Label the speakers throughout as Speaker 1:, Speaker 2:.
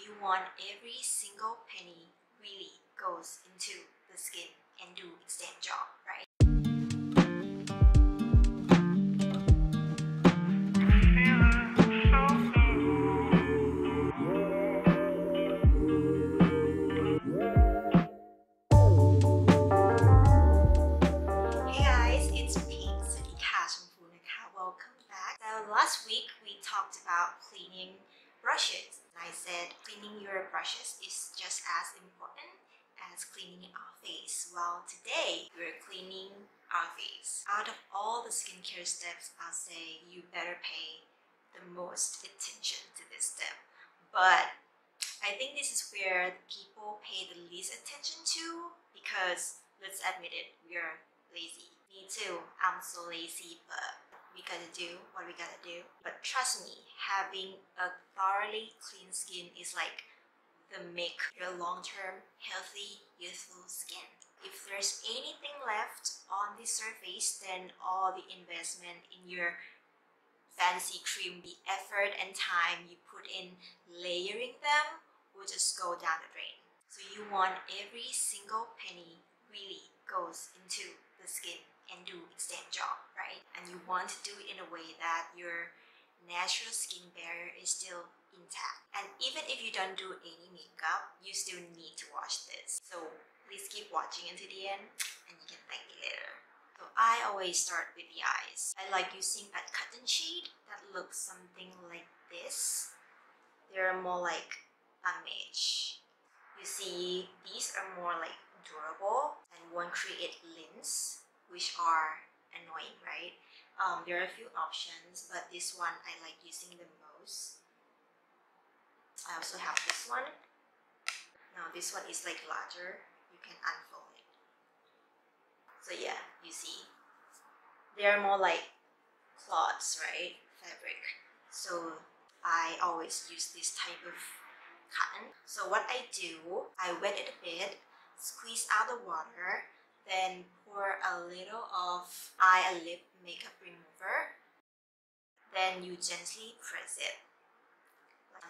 Speaker 1: you want every single penny really goes into the skin and do its damn job, right? Hey guys, it's Pink. สวัสดีค่ะชมพูนะคะ Welcome back. So last week we talked about cleaning brushes. I said cleaning your brushes is just as important as cleaning our face. Well, today we're cleaning our face. Out of all the skincare steps, I'll say you better pay the most attention to this step. But I think this is where people pay the least attention to because let's admit it, we're lazy. Me too, I'm so lazy, but we gotta do what we gotta do. But trust me, having a thoroughly clean skin is like the make your long-term healthy, youthful skin. If there's anything left on the surface, then all the investment in your fancy cream, the effort and time you put in layering them will just go down the drain. So you want every single penny really goes into the skin and do its damn job, right? And you want to do it in a way that your natural skin barrier is still intact. And even if you don't do any makeup, you still need to watch this. So please keep watching until the end and you can thank me later. So I always start with the eyes. I like using a cotton shade that looks something like this. They're more like a mesh. You see, these are more like durable and won't create lines, which are annoying, right? There are a few options, but this one I like using the most. I also have this one. Now this one is like larger. You can unfold it. So yeah, you see, they're more like cloths, right? Fabric. So I always use this type of cotton. So what I do, I wet it a bit, squeeze out the water, then pour a little of eye and lip makeup remover. Then you gently press it.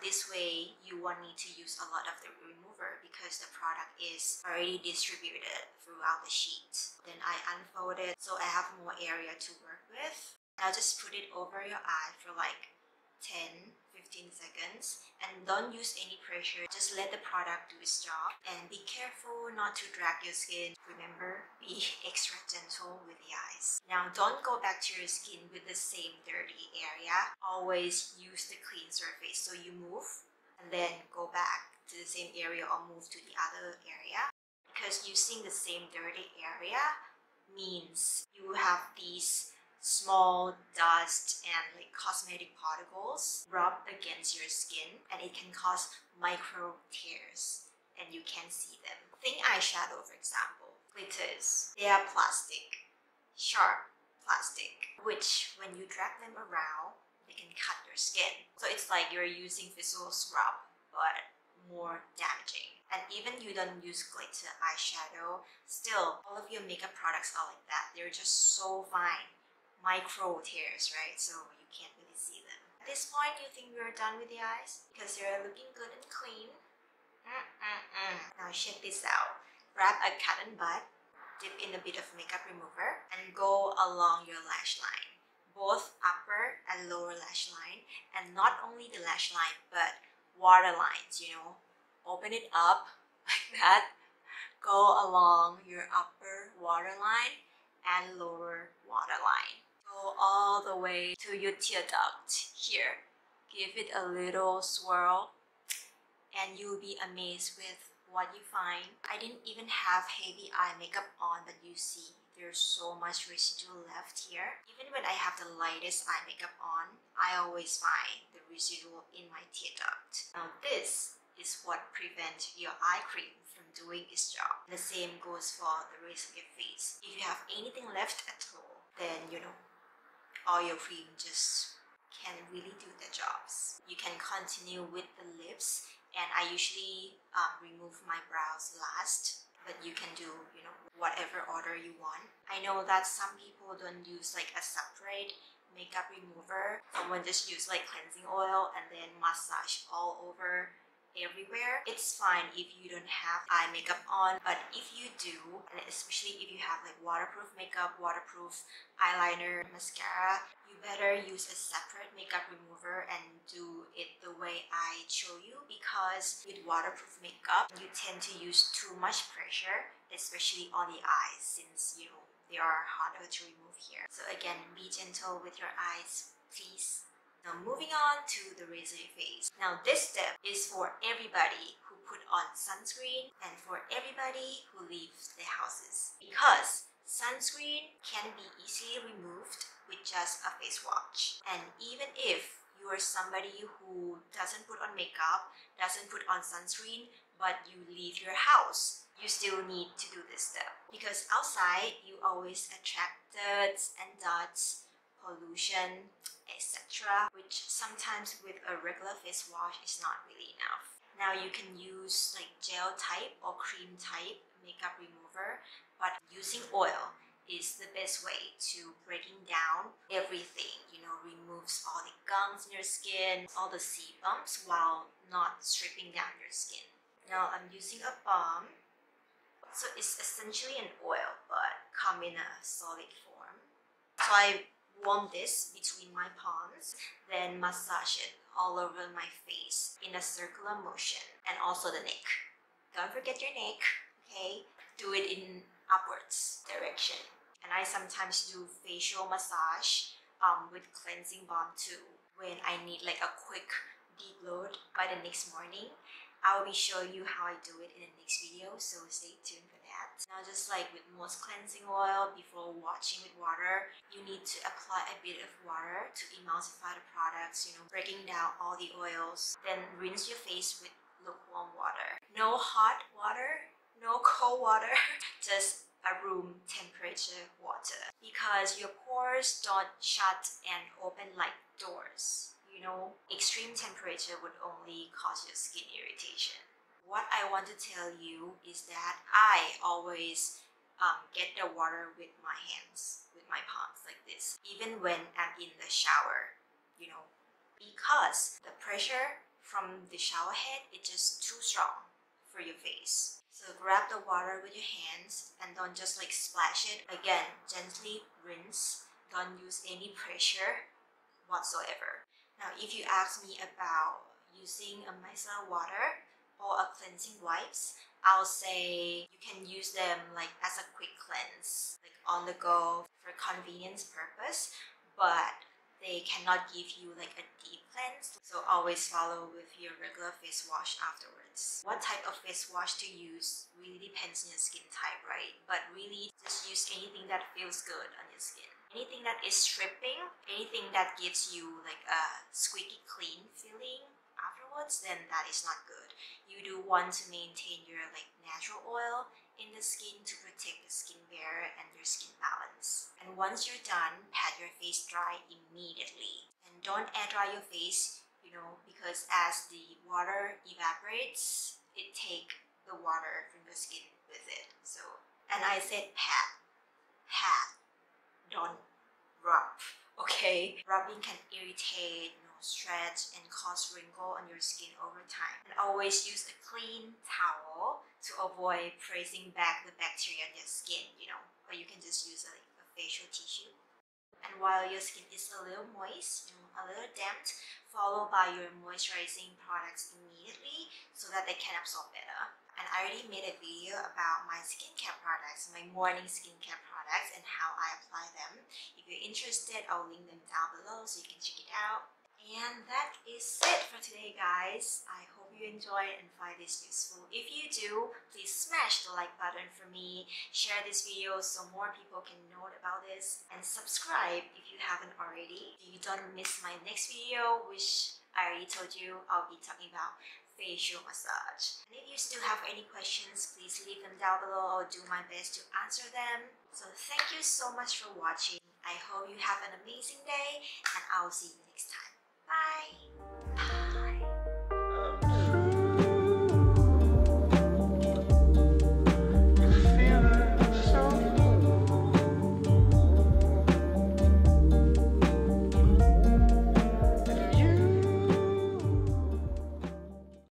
Speaker 1: This way, you won't need to use a lot of the remover because the product is already distributed throughout the sheet. Then I unfold it so I have more area to work with. I'll just put it over your eye for like 10-15 seconds and don't use any pressure. Just let the product do its job and be careful not to drag your skin. Remember, be extra gentle with the eyes. Now don't go back to your skin with the same dirty area. Always use the clean surface. So you move and then go back to the same area or move to the other area, because using the same dirty area means you have these small dust and like cosmetic particles rub against your skin and it can cause micro tears and you can't see them. Think eyeshadow, for example, glitters. They are plastic, sharp plastic, which when you drag them around, they can cut your skin. So it's like you're using visual scrub, but more damaging. And even you don't use glitter eyeshadow, still all of your makeup products are like that. They're just so fine. Micro tears, right? So you can't really see them. At this point, you think we're done with the eyes because they're looking good and clean. Now check this out. Grab a cotton bud, dip in a bit of makeup remover, and go along your lash line, both upper and lower lash line, and not only the lash line but water lines. You know, open it up like that. Go along your upper waterline and lower waterline. Go all the way to your tear duct here. Give it a little swirl and you'll be amazed with what you find. I didn't even have heavy eye makeup on, but you see there's so much residual left here. Even when I have the lightest eye makeup on, I always find the residual in my tear duct. Now this is what prevents your eye cream from doing its job. The same goes for the rest of your face. If you have anything left at all, then you know, all your cream just can't really do the jobs. You can continue with the lips, and I usually remove my brows last, but you can do, you know, whatever order you want. I know that some people don't use like a separate makeup remover. Someone just use like cleansing oil and then massage all over everywhere. It's fine if you don't have eye makeup on, but if you do, and especially if you have like waterproof makeup, waterproof eyeliner, mascara, you better use a separate makeup remover and do it the way I show you, because with waterproof makeup you tend to use too much pressure, especially on the eyes, since you know they are harder to remove here. So again, be gentle with your eyes, please. Now moving on to the razor face. Now this step is for everybody who put on sunscreen and for everybody who leaves their houses, because sunscreen can be easily removed with just a face wash. And even if you are somebody who doesn't put on makeup, doesn't put on sunscreen, but you leave your house, you still need to do this step, because outside you always attract dirt and dots, pollution, etc., which sometimes with a regular face wash is not really enough. Now you can use like gel type or cream type makeup remover, but using oil is the best way to breaking down everything, you know, removes all the gunks in your skin, all the sebums, while not stripping down your skin. Now I'm using a balm. So it's essentially an oil, but come in a solid form. So I warm this between my palms, then massage it all over my face in a circular motion, and also the neck. Don't forget your neck, okay? Do it in upwards direction. And I sometimes do facial massage with cleansing balm too, when I need like a quick deep load by the next morning. I will be showing you how I do it in the next video, so stay tuned for that. Now just like with most cleansing oil, before washing with water, you need to apply a bit of water to emulsify the products, you know, breaking down all the oils. Then rinse your face with lukewarm water. No hot water, no cold water, just a room temperature water, because your pores don't shut and open like doors. You know, extreme temperature would only cause your skin irritation. What I want to tell you is that I always get the water with my hands, with my palms like this, even when I'm in the shower, you know, because the pressure from the shower head is just too strong for your face. So grab the water with your hands and don't just like splash it. Again, gently rinse. Don't use any pressure whatsoever. Now, if you ask me about using a micellar water or a cleansing wipes, I'll say you can use them like as a quick cleanse, like on the go for convenience purpose, but they cannot give you like a deep cleanse. So always follow with your regular face wash afterwards. What type of face wash to use really depends on your skin type, right? But really just use anything that feels good on your skin. Anything that is stripping, anything that gives you like a squeaky clean feeling afterwards, then that is not good. You do want to maintain your like natural oil in the skin to protect the skin barrier and your skin balance. And once you're done, pat your face dry immediately. And don't air dry your face, you know, because as the water evaporates, it takes the water from your skin with it. So, and I said pat, don't rub, okay? Rubbing can irritate, you know, stretch and cause wrinkle on your skin over time. And always use a clean towel to avoid pressing back the bacteria on your skin, you know, or you can just use a facial tissue. And while your skin is a little moist, you know, a little damped, follow by your moisturizing products immediately so that they can absorb better. And I already made a video about my skincare products, my morning skincare products, and how I apply them. If you're interested, I'll link them down below so you can check it out. And that is it for today, guys. I hope you enjoyed and find this useful. If you do, please smash the like button for me, share this video so more people can know about this, and subscribe if you haven't already, so you don't miss my next video, which I already told you I'll be talking about facial massage. And if you still have any questions, please leave them down below. I'll do my best to answer them. So thank you so much for watching. I hope you have an amazing day, and I'll see you next time. Bye!